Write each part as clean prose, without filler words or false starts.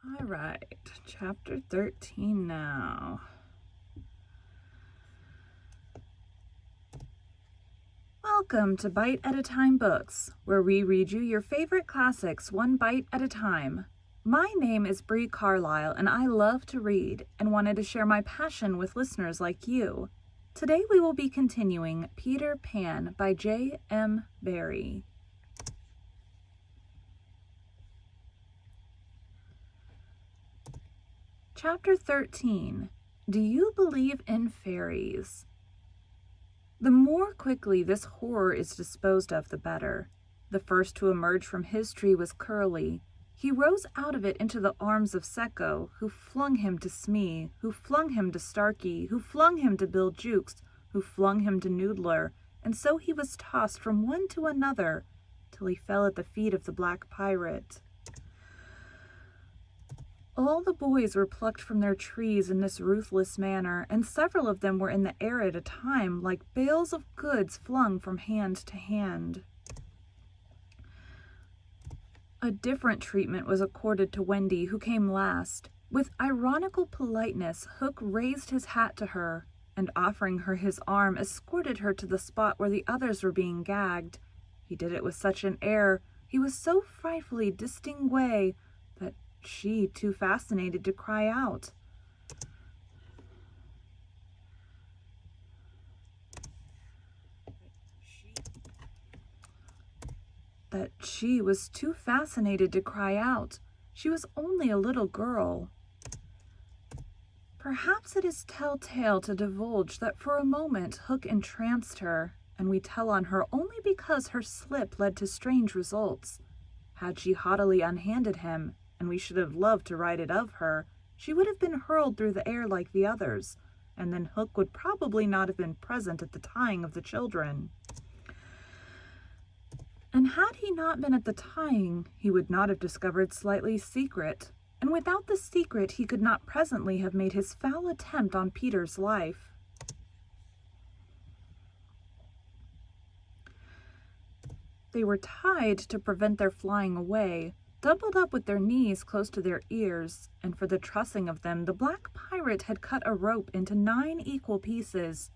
All right, chapter 13 now. Welcome to Bite at a Time Books, where we read you your favorite classics one bite at a time. My name is Bree Carlile, and I love to read and wanted to share my passion with listeners like you. Today we will be continuing Peter Pan by J.M. Barrie. Chapter 13. Do you believe in fairies? The more quickly this horror is disposed of, the better. The first to emerge from his tree was Curly. He rose out of it into the arms of Secco, who flung him to Smee, who flung him to Starkey, who flung him to Bill Jukes, who flung him to Noodler, and so he was tossed from one to another, till he fell at the feet of the Black Pirate. All the boys were plucked from their trees in this ruthless manner, and several of them were in the air at a time, like bales of goods flung from hand to hand. A different treatment was accorded to Wendy, who came last. With ironical politeness, Hook raised his hat to her, and offering her his arm, escorted her to the spot where the others were being gagged. He did it with such an air, he was so frightfully distingué, that she, too fascinated to cry out. She was too fascinated to cry out. She was only a little girl. Perhaps it is telltale to divulge that for a moment Hook entranced her, and we tell on her only because her slip led to strange results. Had she haughtily unhanded him, and we should have loved to write it of her, she would have been hurled through the air like the others, and then Hook would probably not have been present at the tying of the children. And had he not been at the tying, he would not have discovered Slightly's secret, and without the secret he could not presently have made his foul attempt on Peter's life. They were tied to prevent their flying away, doubled up with their knees close to their ears, and for the trussing of them the Black Pirate had cut a rope into 9 equal pieces.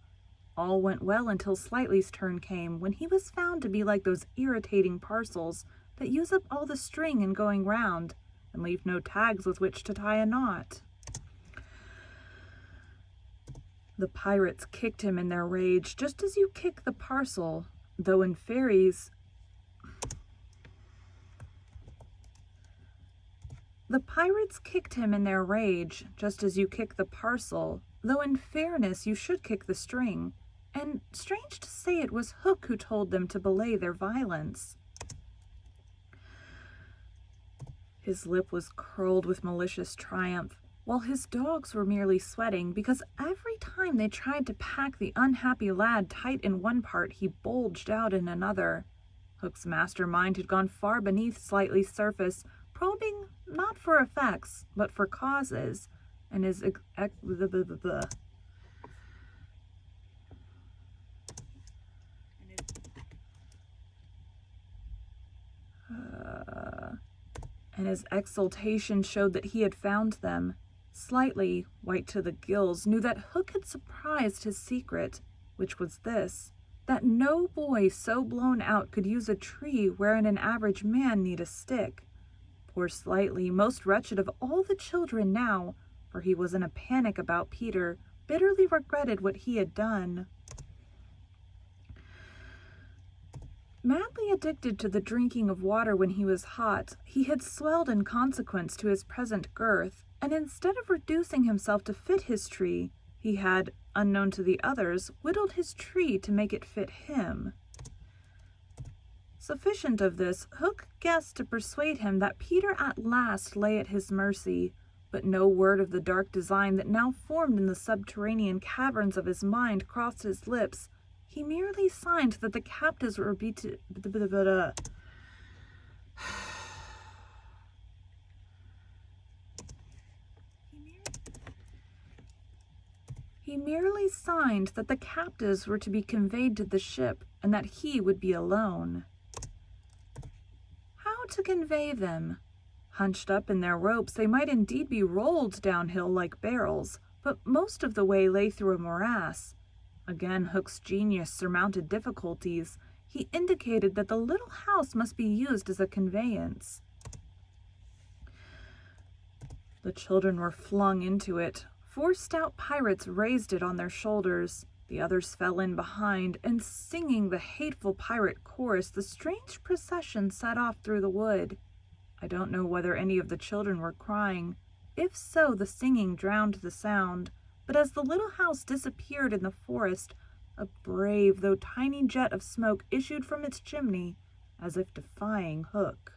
All went well until Slightly's turn came, when he was found to be like those irritating parcels that use up all the string in going round, and leave no tags with which to tie a knot. The pirates kicked him in their rage, just as you kick the parcel, though in Fairies... The pirates kicked him in their rage, just as you kick the parcel, though in fairness you should kick the string, and strange to say it was Hook who told them to belay their violence. His lip was curled with malicious triumph, while his dogs were merely sweating, because every time they tried to pack the unhappy lad tight in one part, he bulged out in another. Hook's mastermind had gone far beneath Slightly's surface, probing not for effects, but for causes, and his exultation showed that he had found them. Slightly, white to the gills, knew that Hook had surprised his secret, which was this, that no boy so blown out could use a tree wherein an average man need a stick. Poor Slightly, most wretched of all the children now, for he was in a panic about Peter, bitterly regretted what he had done. Madly addicted to the drinking of water when he was hot, he had swelled in consequence to his present girth, and instead of reducing himself to fit his tree, he had, unknown to the others, whittled his tree to make it fit him. Sufficient of this, Hook guessed to persuade him that Peter at last lay at his mercy, but no word of the dark design that now formed in the subterranean caverns of his mind crossed his lips. He merely signed that the captives were He merely signed that the captives were to be conveyed to the ship, and that he would be alone. How to convey them? Hunched up in their ropes, they might indeed be rolled downhill like barrels, but most of the way lay through a morass. Again, Hook's genius surmounted difficulties. He indicated that the little house must be used as a conveyance. The children were flung into it. 4 stout pirates raised it on their shoulders. The others fell in behind, and singing the hateful pirate chorus, the strange procession set off through the wood. I don't know whether any of the children were crying. If so, the singing drowned the sound. But as the little house disappeared in the forest, a brave though tiny jet of smoke issued from its chimney, as if defying Hook.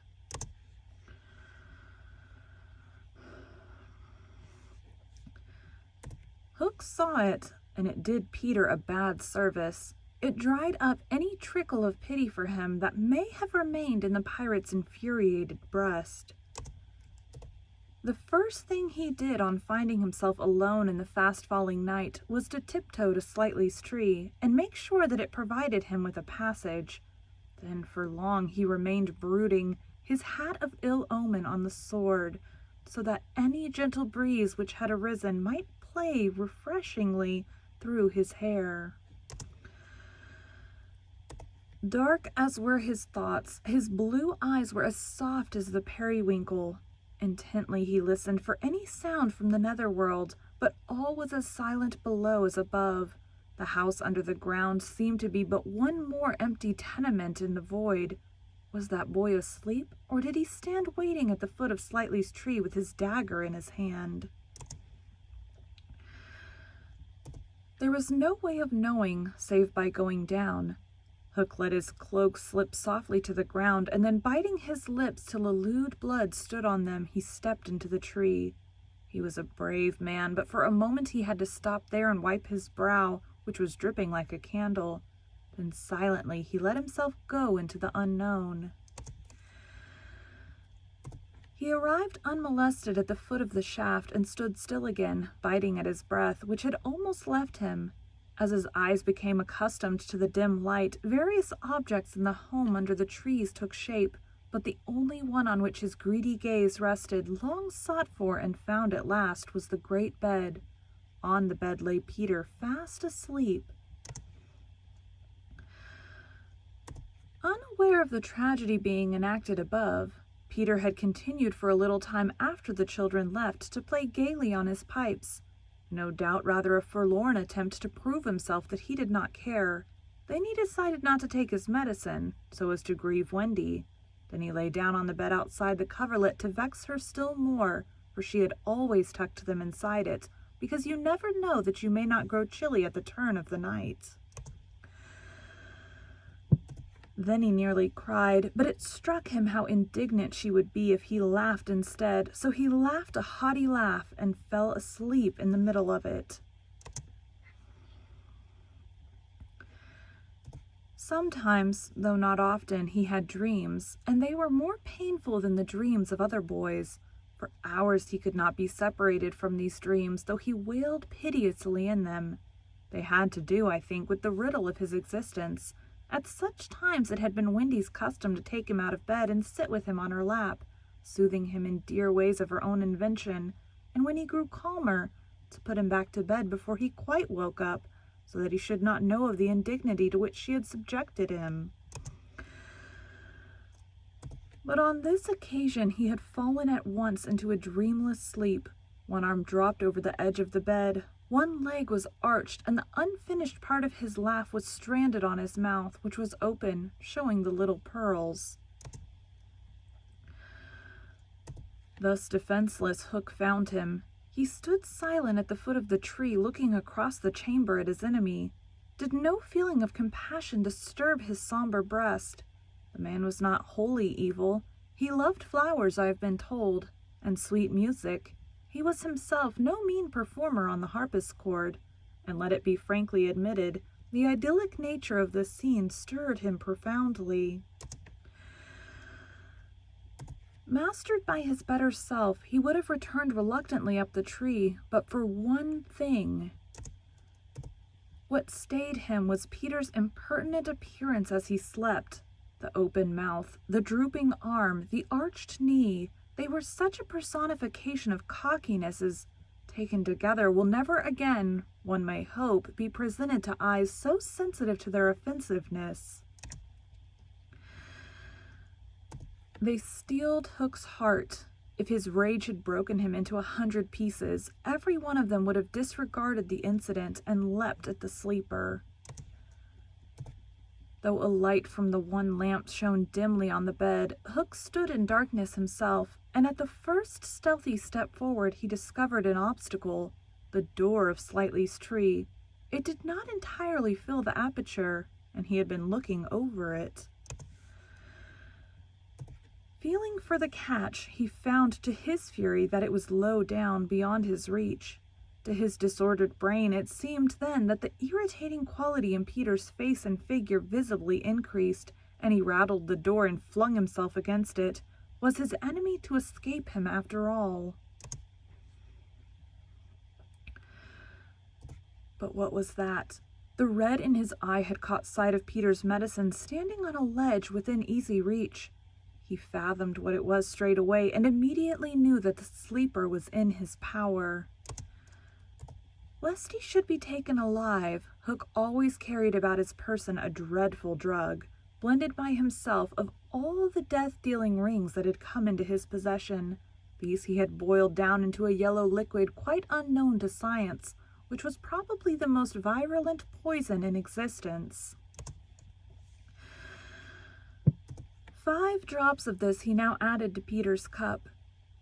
Hook saw it, and it did Peter a bad service. It dried up any trickle of pity for him that may have remained in the pirate's infuriated breast. The first thing he did on finding himself alone in the fast-falling night was to tiptoe to Slightly's tree and make sure that it provided him with a passage. Then for long he remained brooding, his hat of ill omen on the sword, so that any gentle breeze which had arisen might play refreshingly through his hair. Dark as were his thoughts, his blue eyes were as soft as the periwinkle. Intently he listened for any sound from the netherworld, but all was as silent below as above. The house under the ground seemed to be but one more empty tenement in the void. Was that boy asleep, or did he stand waiting at the foot of Slightly's tree with his dagger in his hand? There was no way of knowing, save by going down. Hook let his cloak slip softly to the ground, and then biting his lips till a lewd blood stood on them, he stepped into the tree. He was a brave man, but for a moment he had to stop there and wipe his brow, which was dripping like a candle. Then silently he let himself go into the unknown. He arrived unmolested at the foot of the shaft and stood still again, biting at his breath, which had almost left him. As his eyes became accustomed to the dim light, various objects in the home under the trees took shape, but the only one on which his greedy gaze rested, long sought for and found at last, was the great bed. On the bed lay Peter, fast asleep. Unaware of the tragedy being enacted above, Peter had continued for a little time after the children left to play gaily on his pipes. No doubt rather a forlorn attempt to prove himself that he did not care. Then he decided not to take his medicine, so as to grieve Wendy. Then he lay down on the bed outside the coverlet to vex her still more, for she had always tucked them inside it, because you never know that you may not grow chilly at the turn of the night. Then he nearly cried, but it struck him how indignant she would be if he laughed instead, so he laughed a haughty laugh and fell asleep in the middle of it. Sometimes, though not often, he had dreams, and they were more painful than the dreams of other boys. For hours he could not be separated from these dreams, though he wailed piteously in them. They had to do, I think, with the riddle of his existence. At such times it had been Wendy's custom to take him out of bed and sit with him on her lap, soothing him in dear ways of her own invention, and when he grew calmer, to put him back to bed before he quite woke up, so that he should not know of the indignity to which she had subjected him. But on this occasion he had fallen at once into a dreamless sleep. One arm dropped over the edge of the bed, one leg was arched, and the unfinished part of his laugh was stranded on his mouth, which was open, showing the little pearls. Thus defenseless, Hook found him. He stood silent at the foot of the tree, looking across the chamber at his enemy. Did no feeling of compassion disturb his somber breast? The man was not wholly evil. He loved flowers, I have been told, and sweet music. He was himself no mean performer on the harpsichord, and let it be frankly admitted, the idyllic nature of the scene stirred him profoundly. Mastered by his better self, he would have returned reluctantly up the tree, but for one thing. What stayed him was Peter's impertinent appearance as he slept. The open mouth, the drooping arm, the arched knee, They were such a personification of cockiness as, taken together, will never again, one may hope, be presented to eyes so sensitive to their offensiveness. They steeled Hook's heart. If his rage had broken him into 100 pieces, every one of them would have disregarded the incident and leapt at the sleeper. Though a light from the one lamp shone dimly on the bed, Hook stood in darkness himself, and at the first stealthy step forward he discovered an obstacle, the door of Slightly's tree. It did not entirely fill the aperture, and he had been looking over it. Feeling for the catch, he found to his fury that it was low down beyond his reach. To his disordered brain, it seemed then that the irritating quality in Peter's face and figure visibly increased, and he rattled the door and flung himself against it. Was his enemy to escape him after all? But what was that? The red in his eye had caught sight of Peter's medicine standing on a ledge within easy reach. He fathomed what it was straight away and immediately knew that the sleeper was in his power. Lest he should be taken alive, Hook always carried about his person a dreadful drug, blended by himself of all the death-dealing rings that had come into his possession. These he had boiled down into a yellow liquid quite unknown to science, which was probably the most virulent poison in existence. 5 drops of this he now added to Peter's cup.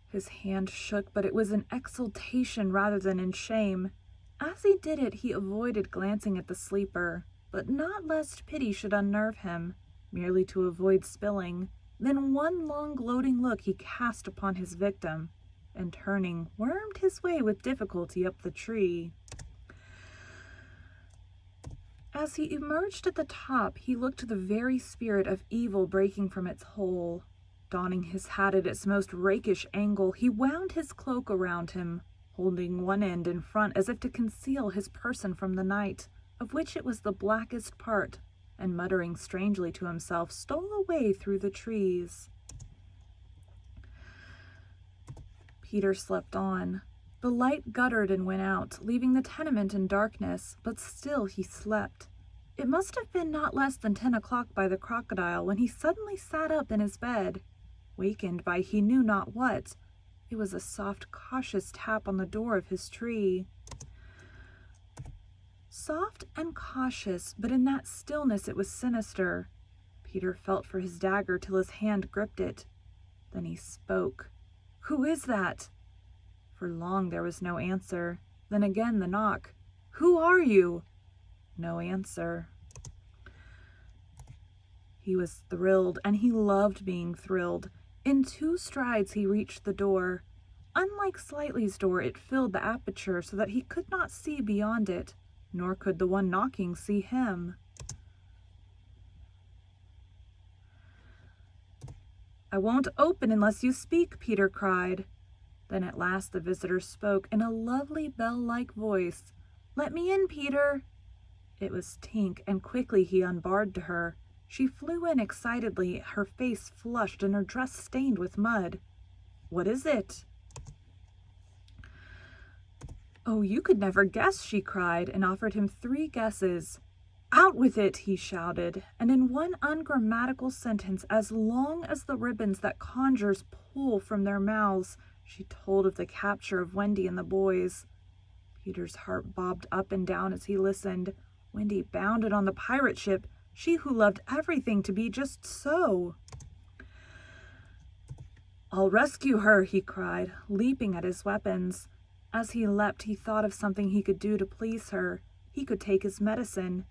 His hand shook, but it was in exultation rather than in shame. As he did it, he avoided glancing at the sleeper, but not lest pity should unnerve him, merely to avoid spilling. Then one long gloating look he cast upon his victim, and turning, wormed his way with difficulty up the tree. As he emerged at the top, he looked to the very spirit of evil breaking from its hole. Donning his hat at its most rakish angle, he wound his cloak around him, holding one end in front as if to conceal his person from the night, of which it was the blackest part, and muttering strangely to himself, stole away through the trees. Peter slept on. The light guttered and went out, leaving the tenement in darkness, but still he slept. It must have been not less than 10 o'clock by the crocodile when he suddenly sat up in his bed, wakened by he knew not what. It was a soft, cautious tap on the door of his tree. Soft and cautious, but in that stillness it was sinister. Peter felt for his dagger till his hand gripped it. Then he spoke. "Who is that?" For long there was no answer. Then again the knock. "Who are you?" No answer. He was thrilled, and he loved being thrilled. In 2 strides he reached the door. Unlike Slightly's door, it filled the aperture so that he could not see beyond it, nor could the one knocking see him. "I won't open unless you speak," Peter cried. Then at last the visitor spoke in a lovely bell-like voice. "Let me in, Peter." It was Tink, and quickly he unbarred to her. She flew in excitedly, her face flushed and her dress stained with mud. "What is it?" "Oh, you could never guess," she cried, and offered him 3 guesses. "Out with it," he shouted, and in one ungrammatical sentence, as long as the ribbons that conjurers pull from their mouths, she told of the capture of Wendy and the boys. Peter's heart bobbed up and down as he listened. Wendy bounded on the pirate ship, she who loved everything to be just so. "I'll rescue her," he cried, leaping at his weapons. As he leapt, he thought of something he could do to please her. He could take his medicine.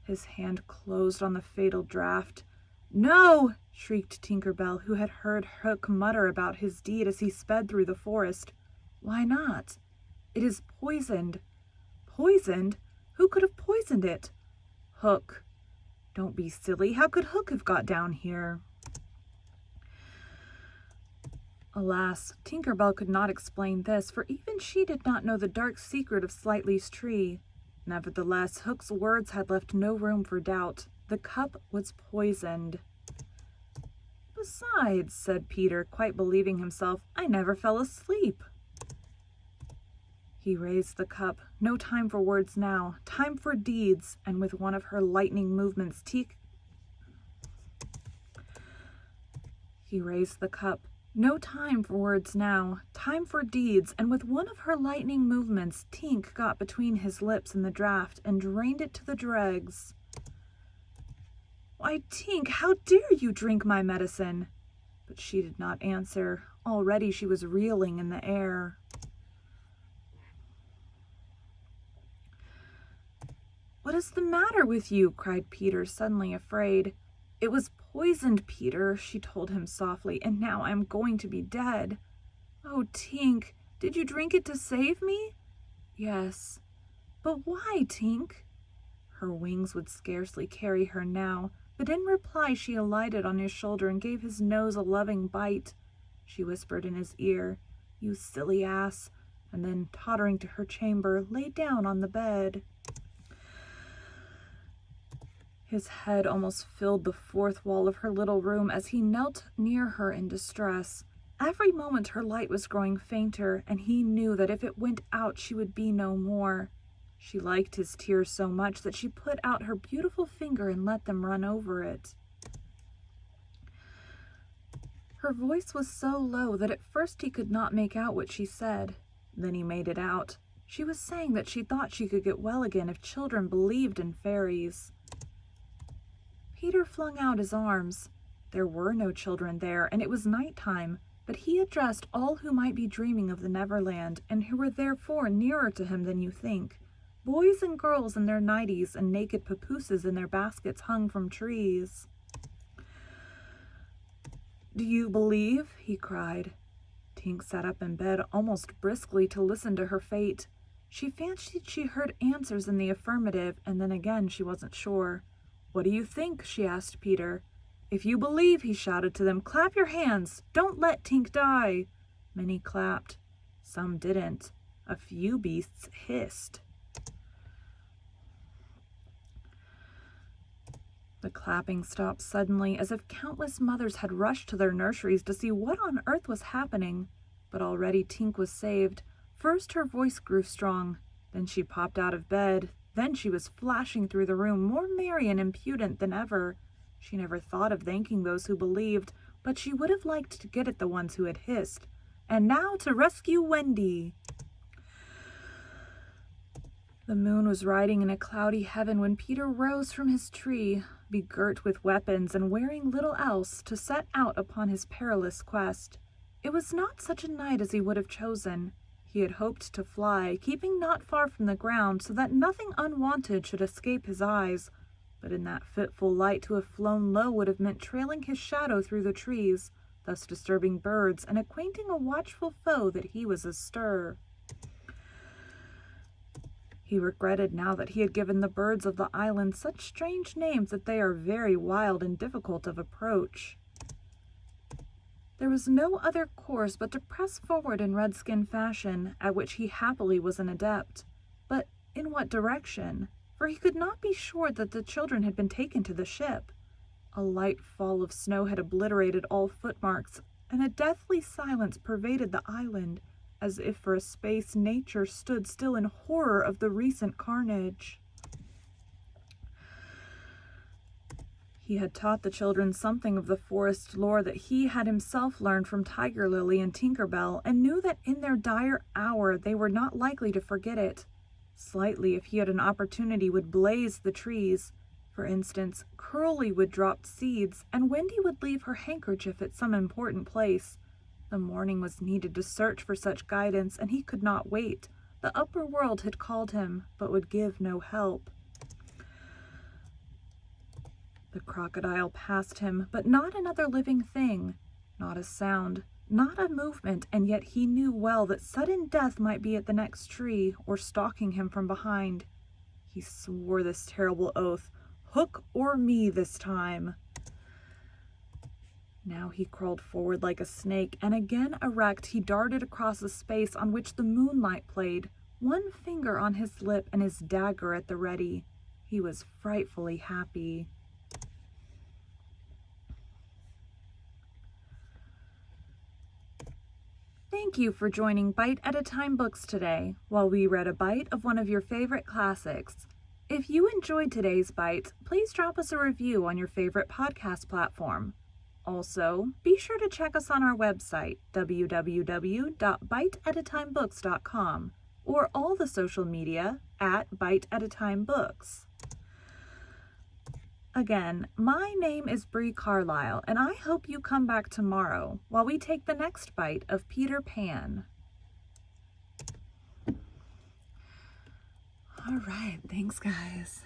His hand closed on the fatal draught. "No!" shrieked Tinker Bell, who had heard Hook mutter about his deed as he sped through the forest. "Why not?" "It is poisoned." "Poisoned? Who could have poisoned it?" "Hook." "Don't be silly. How could Hook have got down here?" Alas, Tinker Bell could not explain this, for even she did not know the dark secret of Slightly's tree. Nevertheless, Hook's words had left no room for doubt. The cup was poisoned. "Besides," said Peter, quite believing himself, "I never fell asleep." He raised the cup. No time for words now, time for deeds, and with one of her lightning movements, He raised the cup. No time for words now, time for deeds, and with one of her lightning movements, Tink got between his lips and the draught and drained it to the dregs. "Why, Tink, how dare you drink my medicine?" But she did not answer. Already she was reeling in the air. "What is the matter with you?" cried Peter, suddenly afraid. "It was poisoned, Peter," she told him softly, "and now I am going to be dead." "Oh, Tink, did you drink it to save me?" "Yes." "But why, Tink?" Her wings would scarcely carry her now, but in reply she alighted on his shoulder and gave his nose a loving bite. She whispered in his ear, "You silly ass," and then, tottering to her chamber, lay down on the bed. His head almost filled the fourth wall of her little room as he knelt near her in distress. Every moment her light was growing fainter, and he knew that if it went out she would be no more. She liked his tears so much that she put out her beautiful finger and let them run over it. Her voice was so low that at first he could not make out what she said. Then he made it out. She was saying that she thought she could get well again if children believed in fairies. Peter flung out his arms. There were no children there, and it was night-time, but he addressed all who might be dreaming of the Neverland, and who were therefore nearer to him than you think. Boys and girls in their nighties and naked papooses in their baskets hung from trees. "Do you believe?" he cried. Tink sat up in bed almost briskly to listen to her fate. She fancied she heard answers in the affirmative, and then again she wasn't sure. "What do you think?" she asked Peter. "If you believe," he shouted to them, "clap your hands. Don't let Tink die." Many clapped. Some didn't. A few beasts hissed. The clapping stopped suddenly, as if countless mothers had rushed to their nurseries to see what on earth was happening. But already Tink was saved. First her voice grew strong. Then she popped out of bed. Then she was flashing through the room, more merry and impudent than ever. She never thought of thanking those who believed, but she would have liked to get at the ones who had hissed. "And now to rescue Wendy!" The moon was riding in a cloudy heaven when Peter rose from his tree, begirt with weapons and wearing little else, to set out upon his perilous quest. It was not such a night as he would have chosen. He had hoped to fly, keeping not far from the ground, so that nothing unwanted should escape his eyes. But in that fitful light to have flown low would have meant trailing his shadow through the trees, thus disturbing birds and acquainting a watchful foe that he was astir. He regretted now that he had given the birds of the island such strange names that they are very wild and difficult of approach. There was no other course but to press forward in redskin fashion, at which he happily was an adept. But in what direction? For he could not be sure that the children had been taken to the ship. A light fall of snow had obliterated all footmarks, and a deathly silence pervaded the island, as if for a space nature stood still in horror of the recent carnage. He had taught the children something of the forest lore that he had himself learned from Tiger Lily and Tinker Bell, and knew that in their dire hour they were not likely to forget it. Slightly, if he had an opportunity, would blaze the trees. For instance, Curly would drop seeds, and Wendy would leave her handkerchief at some important place. The morning was needed to search for such guidance, and he could not wait. The upper world had called him, but would give no help. The crocodile passed him, but not another living thing, not a sound, not a movement, and yet he knew well that sudden death might be at the next tree, or stalking him from behind. He swore this terrible oath, "Hook or me this time." Now he crawled forward like a snake, and again erect he darted across a space on which the moonlight played, one finger on his lip and his dagger at the ready. He was frightfully happy. Thank you for joining Bite at a Time Books today while we read a bite of one of your favorite classics. If you enjoyed today's bite, please drop us a review on your favorite podcast platform. Also, be sure to check us on our website, www.biteatatimebooks.com, or all the social media at Bite at a Time Books. Again, my name is Bree Carlile, and I hope you come back tomorrow while we take the next bite of Peter Pan. All right, thanks guys.